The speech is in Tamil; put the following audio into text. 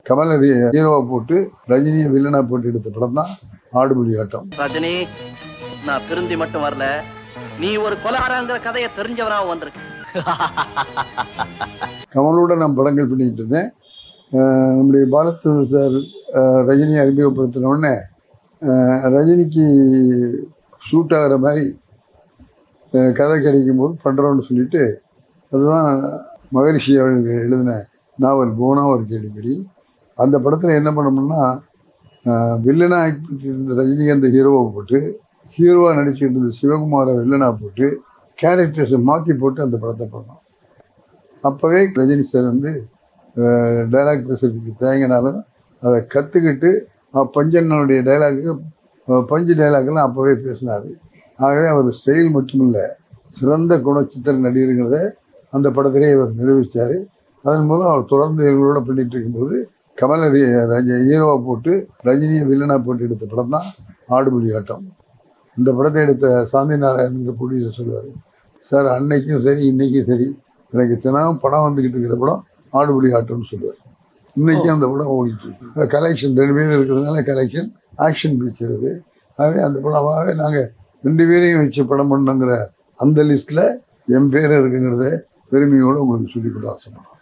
கமல் ஹீரோவை போட்டு ரஜினியை வில்லனா போட்டு எடுத்த படம் தான் ஆடுபுலி ஆட்டம். ரஜினி, நான் திருந்தி மட்டும் வரல, நீ ஒரு கொலைகாரங்கிற கதையை தெரிஞ்சவனா வந்திருக்க. கமலோட நான் படங்கள் பண்ணிட்டு இருந்தேன். நம்முடைய பாரத் சார் ரஜினியை அறிமுகப்படுத்தின உடனே ரஜினிக்கு ஷூட் ஆகிற மாதிரி கதை கிடைக்கும் போது பண்ணுறோன்னு சொல்லிட்டு, அதுதான் மகரிஷி அவர்கள் எழுதின நாவல் போனா ஒரு கேள்விப்படி. அந்த படத்தில் என்ன பண்ணோம்னா, வில்லனாக ஆக்கிட்டு இருந்த ரஜினிகாந்த் ஹீரோவை போட்டு, ஹீரோவாக நடிச்சுட்டு இருந்த சிவகுமாரை வில்லனாக போட்டு, கேரக்டர்ஸை மாற்றி போட்டு அந்த படத்தை பண்ணோம். அப்போவே ரஜினி சார் வந்து டைலாக் பேசுறதுக்கு தேங்கினாலும் அதை கற்றுக்கிட்டு பஞ்சனுடைய டைலாக்கு பஞ்சு டைலாக்லாம் அப்போவே பேசினார். ஆகவே அவர் ஸ்டைல் மட்டுமில்லை, சிறந்த குணச்சித்திர நடிகருங்கிறத அந்த படத்திலே அவர் நிரூபித்தார். அதன் மூலம் அவர் தொடர்ந்து இவங்களோட பண்ணிட்டு இருக்கும்போது கமல் ஹீரோவை போட்டு ரஜினியை வில்லனாக போட்டு எடுத்த படம் தான் ஆடுபுலி ஆட்டம். இந்த படத்தை எடுத்த சாந்தி நாராயணங்கிற ப்ரொடியூசர் சொல்லுவார், சார் அன்னைக்கும் சரி இன்னைக்கும் சரி எனக்கு தினமும் படம் வந்துக்கிட்டு இருக்கிற படம் ஆடுபுலி ஆட்டம்னு சொல்லுவார். இன்றைக்கும் அந்த படம் ஓடிட்டு இருக்கு. கலெக்ஷன் 2 பேர் இருக்கிறதுனால கலெக்ஷன் ஆக்ஷன் பிக்சர் அது. ஆகவே அந்த படமாகவே நாங்கள் 2 பேரையும் வச்சு படம் பண்ணோங்கிற அந்த லிஸ்ட்டில் என் பேர் இருக்குங்கிறத பெருமையோடு உங்களுக்கு சொல்லிக்கொள்ள ஆசைப்படுறோம்.